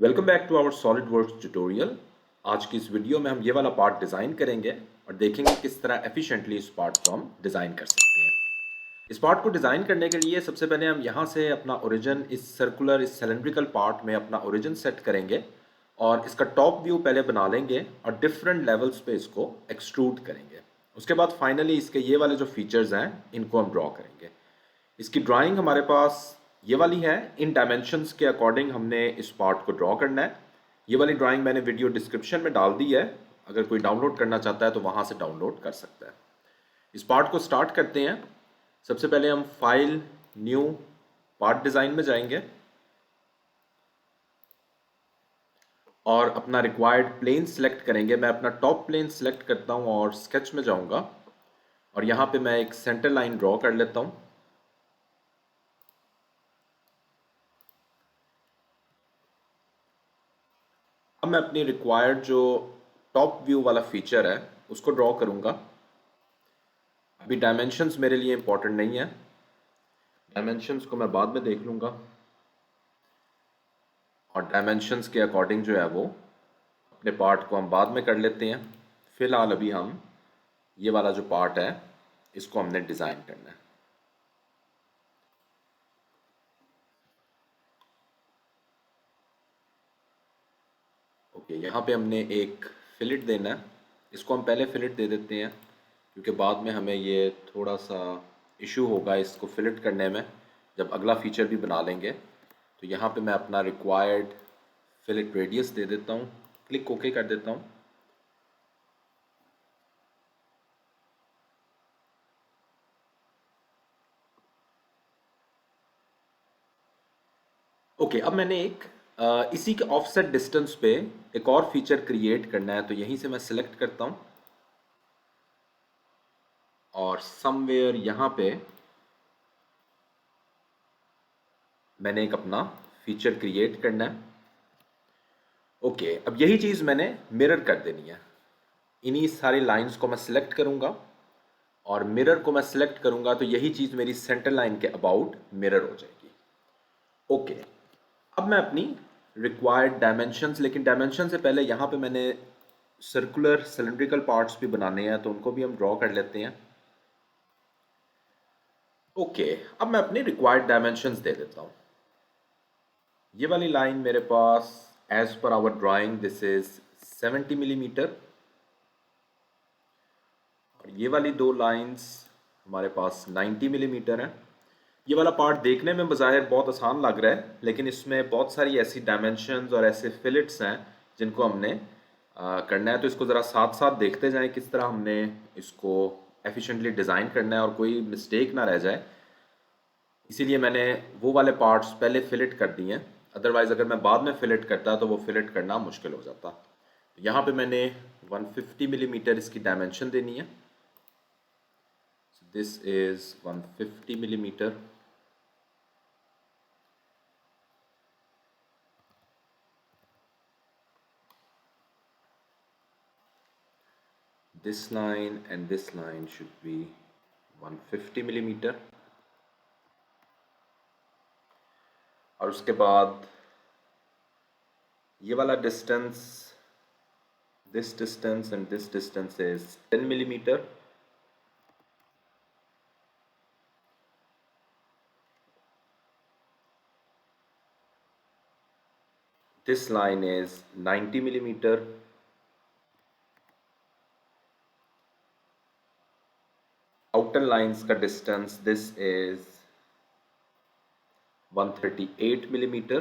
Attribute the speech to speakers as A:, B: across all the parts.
A: Welcome back to our SolidWorks tutorial. आज की इस वीडियो में हम ये वाला पार्ट डिज़ाइन करेंगे और देखेंगे किस तरह एफिशिएंटली इस पार्ट को हम डिज़ाइन कर सकते हैं। इस पार्ट को डिज़ाइन करने के लिए सबसे पहले हम यहाँ से अपना ओरिजिन इस सर्कुलर इस सिलेंड्रिकल पार्ट में अपना ओरिजिन सेट करेंगे और इसका टॉप व्यू पहले बना लेंगे और डिफरेंट लेवल्स पे इसको एक्सट्रूड करेंगे। उसके बाद फाइनली इसके ये वाले जो फीचर्स हैं इनको हम ड्रॉ करेंगे। इसकी ड्राइंग हमारे पास ये वाली है। इन डायमेंशंस के अकॉर्डिंग हमने इस पार्ट को ड्रॉ करना है। ये वाली ड्राइंग मैंने वीडियो डिस्क्रिप्शन में डाल दी है, अगर कोई डाउनलोड करना चाहता है तो वहाँ से डाउनलोड कर सकता है। इस पार्ट को स्टार्ट करते हैं। सबसे पहले हम फाइल न्यू पार्ट डिज़ाइन में जाएंगे और अपना रिक्वायर्ड प्लेन सेलेक्ट करेंगे। मैं अपना टॉप प्लेन सेलेक्ट करता हूँ और स्केच में जाऊँगा और यहाँ पे मैं एक सेंटर लाइन ड्रॉ कर लेता हूँ। अब मैं अपनी रिक्वायर्ड जो टॉप व्यू वाला फीचर है उसको ड्रॉ करूँगा। अभी डायमेंशंस मेरे लिए इंपॉर्टेंट नहीं है, डायमेंशंस को मैं बाद में देख लूँगा और डायमेंशंस के अकॉर्डिंग जो है वो अपने पार्ट को हम बाद में कर लेते हैं। फ़िलहाल अभी हम ये वाला जो पार्ट है इसको हमने डिज़ाइन करना है। ओके, यहाँ पे हमने एक फिलेट देना है। इसको हम पहले फिलेट दे देते हैं क्योंकि बाद में हमें ये थोड़ा सा इशू होगा इसको फिलेट करने में जब अगला फीचर भी बना लेंगे। तो यहाँ पे मैं अपना रिक्वायर्ड फिलेट रेडियस दे देता हूँ, क्लिक ओके कर देता हूँ। ओके, अब मैंने एक इसी के ऑफसेट डिस्टेंस पे एक और फीचर क्रिएट करना है, तो यहीं से मैं सिलेक्ट करता हूँ और समवेयर यहाँ पे मैंने एक अपना फीचर क्रिएट करना है। ओके, अब यही चीज़ मैंने मिरर कर देनी है। इन्हीं सारी लाइंस को मैं सिलेक्ट करूँगा और मिरर को मैं सिलेक्ट करूँगा तो यही चीज़ मेरी सेंटर लाइन के अबाउट मिरर हो जाएगी। ओके, अब मैं अपनी रिक्वायर्ड डायमेंशंस, लेकिन डायमेंशन से पहले यहाँ पे मैंने सर्कुलर सिलेंड्रिकल पार्ट्स भी बनाने हैं तो उनको भी हम ड्रॉ कर लेते हैं। ओके, अब मैं अपनी रिक्वायर्ड डायमेंशंस दे देता हूँ। ये वाली लाइन मेरे पास एज पर our drawing this is 70 millimetre और ये वाली दो लाइंस हमारे पास 90 मिलीमीटर हैं। ये वाला पार्ट देखने में बज़ाहिर बहुत आसान लग रहा है, लेकिन इसमें बहुत सारी ऐसी डायमेंशंस और ऐसे फिलेट्स हैं जिनको हमने करना है। तो इसको ज़रा साथ साथ देखते जाएं किस तरह हमने इसको एफिशिएंटली डिज़ाइन करना है और कोई मिस्टेक ना रह जाए। इसीलिए मैंने वो वाले पार्ट्स पहले फिलेट कर दिए हैं, अदरवाइज़ अगर मैं बाद में फिलेट करता तो वो फिलेट करना मुश्किल हो जाता। यहाँ पे मैंने 150 मिलीमीटर इसकी डायमेंशन देनी है। This is 150 millimetre. This line and this line should be 150 millimetre और उसके बाद ये वाला distance, this distance and this distance is 10 millimeter. This line is 90 millimeter. Outer lines का distance, this is 138 millimeter.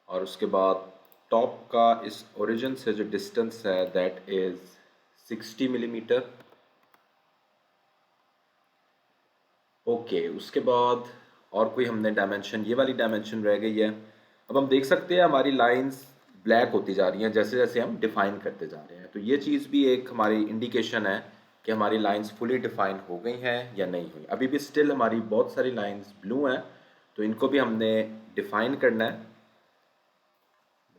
A: और उसके बाद टॉप का इस ओरिजिन से जो डिस्टेंस है दैट इज 60 मिलीमीटर। ओके, उसके बाद और कोई हमने डायमेंशन, ये वाली डायमेंशन रह गई है। अब हम देख सकते हैं हमारी लाइंस ब्लैक होती जा रही हैं जैसे जैसे हम डिफाइन करते जा रहे हैं। तो ये चीज़ भी एक हमारी इंडिकेशन है कि हमारी लाइंस फुली डिफाइन हो गई हैं या नहीं हुई। अभी भी स्टिल हमारी बहुत सारी लाइंस ब्लू हैं, तो इनको भी हमने डिफाइन करना है।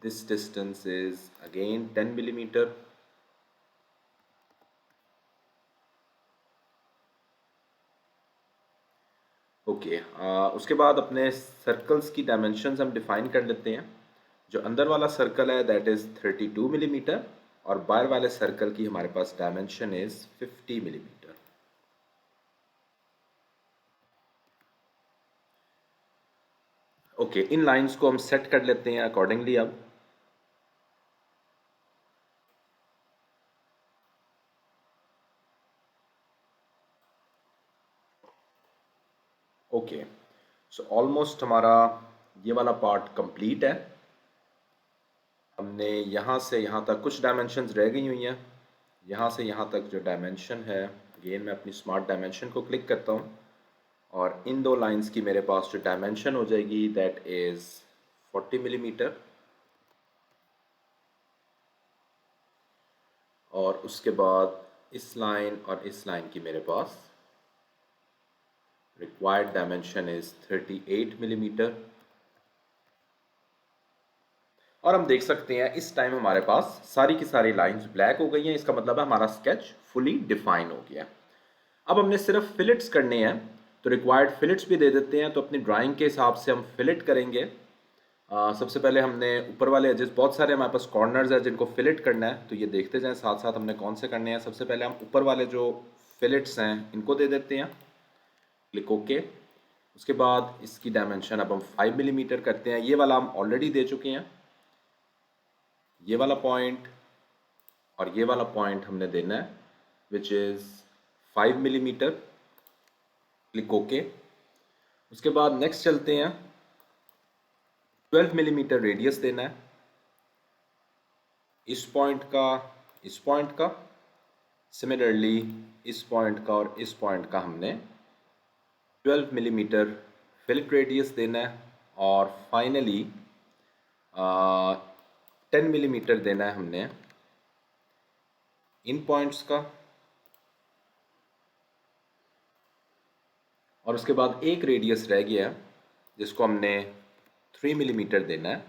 A: This distance is again 10 millimetre. Okay, उसके बाद अपने सर्कल्स की डायमेंशंस हम डिफाइन कर लेते हैं। जो अंदर वाला सर्कल है दैट इज़ 32 मिलीमीटर और बाहर वाले सर्कल की हमारे पास डायमेंशन इज़ 50 मिलीमीटर। ओके, इन लाइंस को हम सेट कर लेते हैं अकॉर्डिंगली। अब ओके, सो ऑलमोस्ट हमारा ये वाला पार्ट कंप्लीट है। हमने यहाँ से यहाँ तक कुछ डायमेंशंस रह गई हुई हैं। यहाँ से यहाँ तक जो डायमेंशन है, अगेन मैं अपनी स्मार्ट डायमेंशन को क्लिक करता हूँ और इन दो लाइंस की मेरे पास जो डायमेंशन हो जाएगी दैट इज़ 40 मिलीमीटर। और उसके बाद इस लाइन और इस लाइन की मेरे पास रिक्वायर्ड डायमेंशन इज़ 38 मिलीमीटर। और हम देख सकते हैं इस टाइम हमारे पास सारी की सारी लाइंस ब्लैक हो गई हैं। इसका मतलब है हमारा स्केच फुली डिफाइन हो गया। अब हमने सिर्फ फिलेट्स करने हैं, तो रिक्वायर्ड फिलेट्स भी दे देते हैं। तो अपनी ड्राइंग के हिसाब से हम फिलेट करेंगे। सबसे पहले हमने ऊपर वाले एजेस, बहुत सारे हमारे पास कॉर्नर्स हैं जिनको फिलेट करना है, तो ये देखते जाएं साथ साथ हमने कौन से करने हैं। सबसे पहले हम ऊपर वाले जो फिलेट्स हैं इनको दे देते हैं, क्लिक ओके। उसके बाद इसकी डायमेंशन अब हम 5 मिलीमीटर करते हैं। ये वाला हम ऑलरेडी दे चुके हैं। ये वाला पॉइंट और ये वाला पॉइंट हमने देना है which is 5 millimetre, click okay. उसके बाद नेक्स्ट चलते हैं, 12 मिलीमीटर रेडियस देना है इस पॉइंट का, इस पॉइंट का, सिमिलरली इस पॉइंट का और इस पॉइंट का हमने 12 मिलीमीटर फिलेट रेडियस देना है। और फाइनली 10 मिलीमीटर देना है हमने इन पॉइंट्स का। और उसके बाद एक रेडियस रह गया है जिसको हमने 3 मिलीमीटर देना है।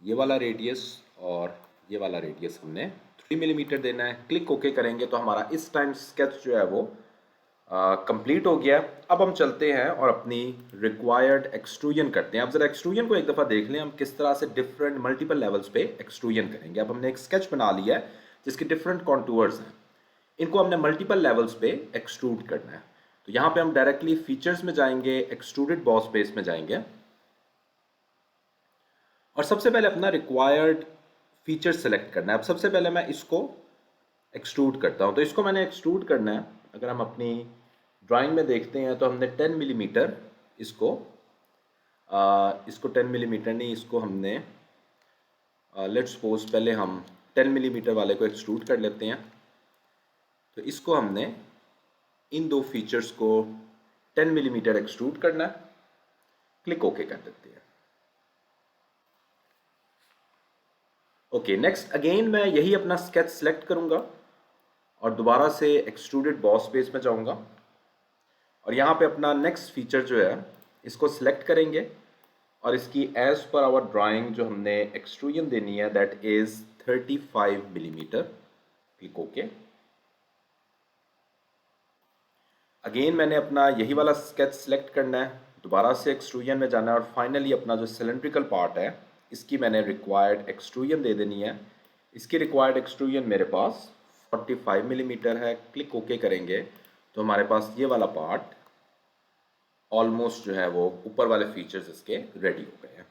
A: ये वाला रेडियस और ये वाला रेडियस हमने 3 मिलीमीटर देना है। क्लिक ओके करेंगे तो हमारा इस टाइम स्केच जो है वो कंप्लीट हो गया। अब हम चलते हैं और अपनी रिक्वायर्ड एक्सट्रूजन करते हैं। अब जरा एक्सट्रूजन को एक दफ़ा देख लें हम किस तरह से डिफरेंट मल्टीपल लेवल्स पे एक्सट्रूजन करेंगे। अब हमने एक स्केच बना लिया है जिसके डिफरेंट कॉन्टूर्स हैं, इनको हमने मल्टीपल लेवल्स पे एक्सट्रूड करना है। तो यहाँ पे हम डायरेक्टली फीचर्स में जाएंगे, एक्सट्रूडेड बॉस बेस में जाएंगे और सबसे पहले अपना रिक्वायर्ड फीचर सेलेक्ट करना है। अब सबसे पहले मैं इसको एक्सट्रूड करता हूँ। तो इसको मैंने एक्सट्रूड करना है। अगर हम अपनी ड्राइंग में देखते हैं तो हमने 10 मिलीमीटर इसको 10 मिलीमीटर नहीं, इसको हमने लेट्स सपोज पहले हम 10 मिलीमीटर वाले को एक्सट्रूड कर लेते हैं। तो इसको हमने इन दो फीचर्स को 10 मिलीमीटर एक्सट्रूड करना है, क्लिक ओके कर देते हैं। ओके, नेक्स्ट अगेन मैं यही अपना स्केच सेलेक्ट करूंगा और दोबारा से एक्सट्रूडेड बॉस बेस में जाऊंगा और यहाँ पे अपना नेक्स्ट फीचर जो है इसको सिलेक्ट करेंगे और इसकी एज पर आवर ड्राइंग जो हमने एक्सट्रूजन देनी है that is 35 millimetre, click okay. Again मैंने अपना यही वाला स्केच सेलेक्ट करना है, दोबारा से एक्सट्रूजन में जाना है और फाइनली अपना जो सिलेंड्रिकल पार्ट है इसकी मैंने रिक्वायर्ड एक्सट्रूजन दे देनी है। इसकी रिक्वायर्ड एक्सट्रूजन मेरे पास 45 मिलीमीटर है, क्लिक ओके करेंगे तो हमारे पास ये वाला पार्ट ऑलमोस्ट जो है वो ऊपर वाले फीचर्स इसके रेडी हो गए हैं।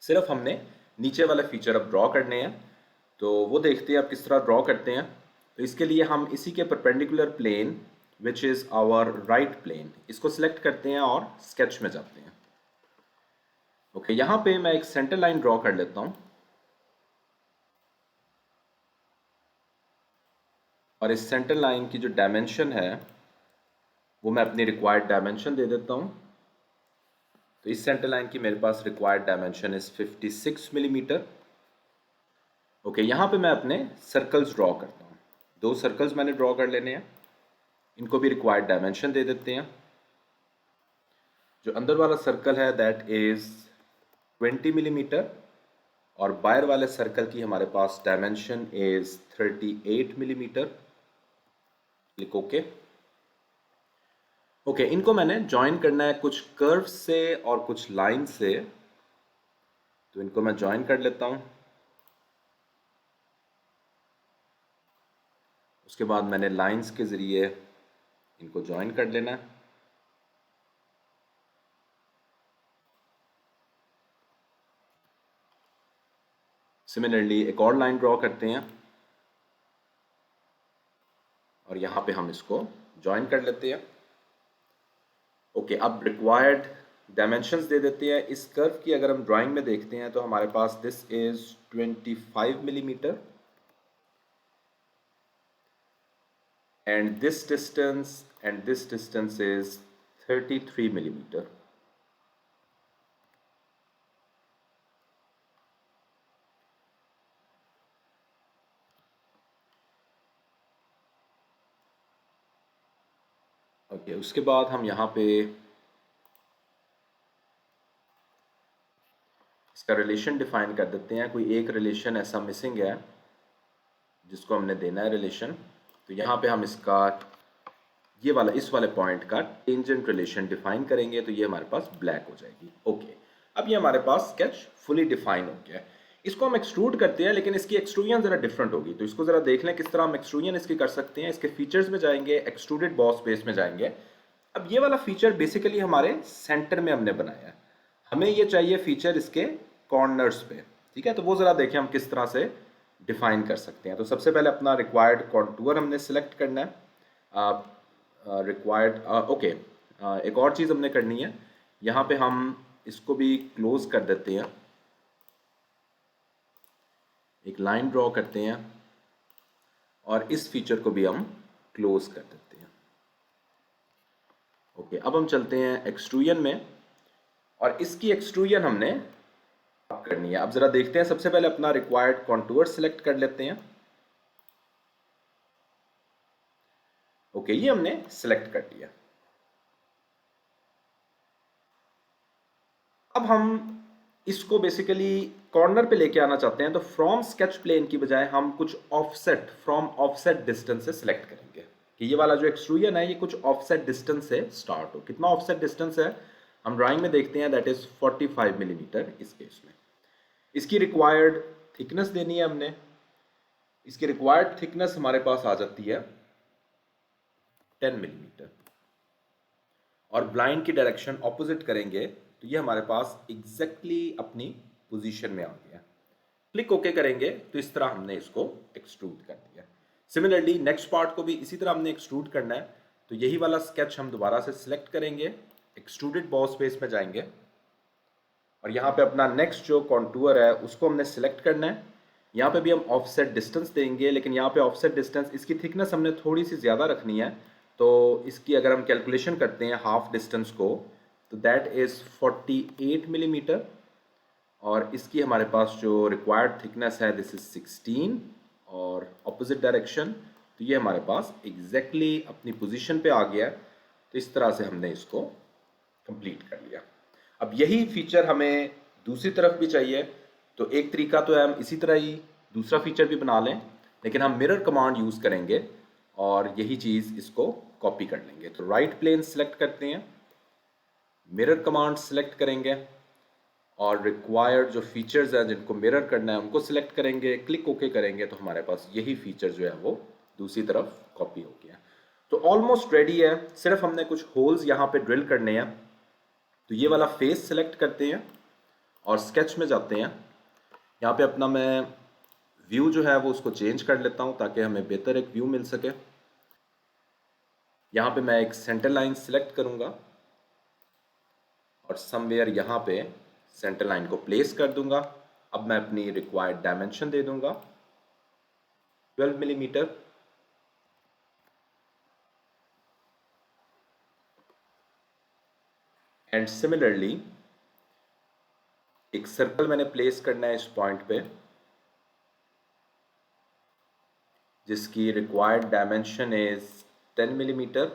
A: सिर्फ हमने नीचे वाले फीचर अब ड्रॉ करने हैं, तो वो देखते हैं आप किस तरह ड्रॉ करते हैं। तो इसके लिए हम इसी के perpendicular plane which is our right plane, इसको सिलेक्ट करते हैं और स्केच में जाते हैं। ओके, यहाँ पे मैं एक सेंटर लाइन ड्रॉ कर लेता हूँ और इस सेंटर लाइन की जो डायमेंशन है वो मैं अपनी रिक्वायर्ड डायमेंशन दे देता हूँ। तो इस सेंटर लाइन की मेरे पास required dimension is 56 millimetre. Okay, यहाँ पे मैं अपने सर्कल्स ड्रॉ करता हूँ। दो सर्कल्स मैंने ड्रॉ कर लेने हैं, इनको भी रिक्वायर्ड डायमेंशन दे देते हैं। जो अंदर वाला सर्कल है दैट इज 20 मिलीमीटर और बाहर वाले सर्कल की हमारे पास dimension is 38 millimetre, click okay. Okay, इनको मैंने ज्वाइन करना है कुछ कर्व से और कुछ लाइन से, तो इनको मैं ज्वाइन कर लेता हूँ। उसके बाद मैंने लाइंस के ज़रिए इनको ज्वाइन कर लेना है। सिमिलरली एक और लाइन ड्रॉ करते हैं और यहाँ पे हम इसको ज्वाइन कर लेते हैं। ओके, अब रिक्वायर्ड डायमेंशंस दे देते हैं। इस कर्व की अगर हम ड्राइंग में देखते हैं तो हमारे पास this is 25 millimetre and this distance is 33 millimeter. Okay, उसके बाद हम यहाँ पे इसका रिलेशन डिफाइन कर देते हैं। कोई एक रिलेशन ऐसा मिसिंग है जिसको हमने देना है रिलेशन, तो यहाँ पे हम इसका ये वाला इस वाले पॉइंट का टेंजेंट रिलेशन डिफाइन करेंगे, तो ये हमारे पास ब्लैक हो जाएगी। ओके, अब ये हमारे पास स्केच फुली डिफाइन हो गया है। इसको हम एक्सट्रूड करते हैं, लेकिन इसकी एक्सट्रूजन ज़रा डिफरेंट होगी, तो इसको ज़रा देख लें किस तरह हम एक्सट्रूजन इसकी कर सकते हैं। इसके फीचर्स में जाएंगे, एक्सट्रूडेड बॉस बेस में जाएंगे। अब ये वाला फीचर बेसिकली हमारे सेंटर में हमने बनाया है, हमें ये चाहिए फीचर इसके कॉर्नर्स पे, ठीक है। तो वो ज़रा देखें हम किस तरह से डिफाइन कर सकते हैं। तो सबसे पहले अपना रिक्वायर्ड कॉन्टूर हमने सेलेक्ट करना है। रिक्वायर्ड ओके, एक और चीज़ हमने करनी है, यहाँ पे हम इसको भी क्लोज कर देते हैं, एक लाइन ड्रॉ करते हैं और इस फीचर को भी हम क्लोज कर देते हैं। ओके, अब हम चलते हैं एक्सट्रूजन में और इसकी एक्सट्रूजन हमने करनी है। अब जरा देखते हैं, सबसे पहले अपना रिक्वायर्ड कॉन्टूर सेलेक्ट कर लेते हैं। ओके, ये हमने सेलेक्ट कर लिया। अब हम इसको बेसिकली कॉर्नर पे लेके आना चाहते हैं, तो फ्रॉम स्केच प्लेन की बजाय हम कुछ ऑफसेट फ्रॉम ऑफसेट डिस्टेंस से सिलेक्ट करेंगे कि ये वाला जो एक्सट्रूजन है ये कुछ ऑफसेट डिस्टेंस से स्टार्ट हो। कितना ऑफसेट डिस्टेंस है हम ड्राइंग में देखते हैं, दैट इज 45 मिलीमीटर इस केस में। इसकी रिक्वायर्ड थिकनेस देनी है हमने। इसकी रिक्वायर्ड थिकनेस हमारे पास आ जाती है 10 मिलीमीटर और ब्लाइंड की डायरेक्शन ऑपोजिट करेंगे तो ये हमारे पास एग्जैक्टली अपनी पोजीशन में आ गया। क्लिक ओके करेंगे तो इस तरह हमने इसको एक्सट्रूड कर दिया। सिमिलरली नेक्स्ट पार्ट को भी इसी तरह हमने एक्सट्रूड करना है, तो यही वाला स्केच हम दोबारा से सिलेक्ट करेंगे, एक्सट्रूडेड बॉस स्पेस में जाएंगे और यहाँ पे अपना नेक्स्ट जो कॉन्टूर है उसको हमने सिलेक्ट करना है। यहाँ पे भी हम ऑफसेट डिस्टेंस देंगे, लेकिन यहाँ पे ऑफसेट डिस्टेंस इसकी थिकनेस हमने थोड़ी सी ज़्यादा रखनी है, तो इसकी अगर हम कैलकुलेशन करते हैं हाफ डिस्टेंस को तो दैट इज़ 48 मिलीमीटर और इसकी हमारे पास जो रिक्वायर्ड थिकनेस है दिस इज 16 और अपोजिट डायरेक्शन, तो ये हमारे पास एग्जैक्टली अपनी पोजीशन पे आ गया। तो इस तरह से हमने इसको कंप्लीट कर लिया। अब यही फीचर हमें दूसरी तरफ भी चाहिए, तो एक तरीका तो है हम इसी तरह ही दूसरा फीचर भी बना लें, लेकिन हम मिरर कमांड यूज़ करेंगे और यही चीज़ इसको कॉपी कर लेंगे। तो राइट प्लेन सेलेक्ट करते हैं, मिरर कमांड सेलेक्ट करेंगे और रिक्वायर्ड जो फीचर्स हैं जिनको मिरर करना है उनको सिलेक्ट करेंगे, क्लिक ओके करेंगे तो हमारे पास यही फीचर जो है वो दूसरी तरफ कॉपी हो गया। तो ऑलमोस्ट रेडी है, सिर्फ हमने कुछ होल्स यहाँ पे ड्रिल करने हैं। तो ये वाला फेस सिलेक्ट करते हैं और स्केच में जाते हैं। यहाँ पे अपना मैं व्यू जो है वो उसको चेंज कर लेता हूँ ताकि हमें बेहतर एक व्यू मिल सके। यहाँ पे मैं एक सेंटर लाइन सिलेक्ट करूँगा और समवेयर यहाँ पे सेंटर लाइन को प्लेस कर दूंगा। अब मैं अपनी रिक्वायर्ड डायमेंशन दे दूंगा 12 मिलीमीटर एंड सिमिलरली एक सर्कल मैंने प्लेस करना है इस पॉइंट पे जिसकी रिक्वायर्ड डायमेंशन इज 10 मिलीमीटर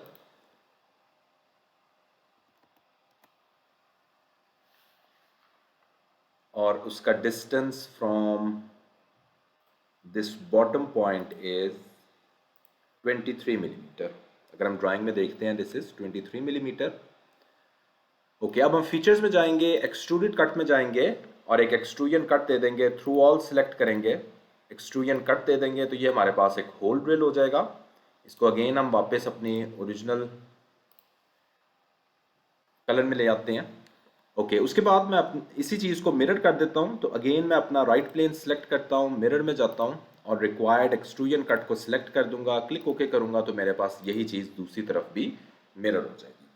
A: और उसका distance from this bottom point is 23 millimetre. अगर हम ड्राइंग में देखते हैं दिस इज 23 मिलीमीटर। ओके, अब हम फीचर्स में जाएंगे, एक्सट्रूडेड कट में जाएंगे और एक एक्सट्रूजन कट दे देंगे, थ्रू ऑल सेलेक्ट करेंगे, एक्सट्रूजन कट दे देंगे तो ये हमारे पास एक होल ड्रिल हो जाएगा। इसको अगेन हम वापस अपनी ओरिजिनल कलर में ले आते हैं। ओके, उसके बाद मैं इसी चीज़ को मिरर कर देता हूँ। तो अगेन मैं अपना राइट प्लेन सेलेक्ट करता हूँ, मिरर में जाता हूँ और रिक्वायर्ड एक्सट्रूजन कट को सिलेक्ट कर दूंगा, क्लिक ओके करूंगा तो मेरे पास यही चीज़ दूसरी तरफ भी मिरर हो जाएगी।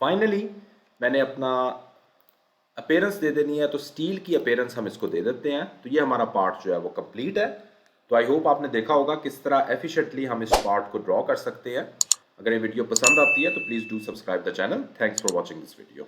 A: फाइनली मैंने अपना अपीयरेंस दे देनी है, तो स्टील की अपीयरेंस हम इसको दे देते हैं। तो ये हमारा पार्ट जो है वो कंप्लीट है। तो आई होप आपने देखा होगा किस तरह एफिशिएंटली हम इस पार्ट को ड्रॉ कर सकते हैं। अगर ये वीडियो पसंद आती है तो please do subscribe the channel. Thanks for watching this video.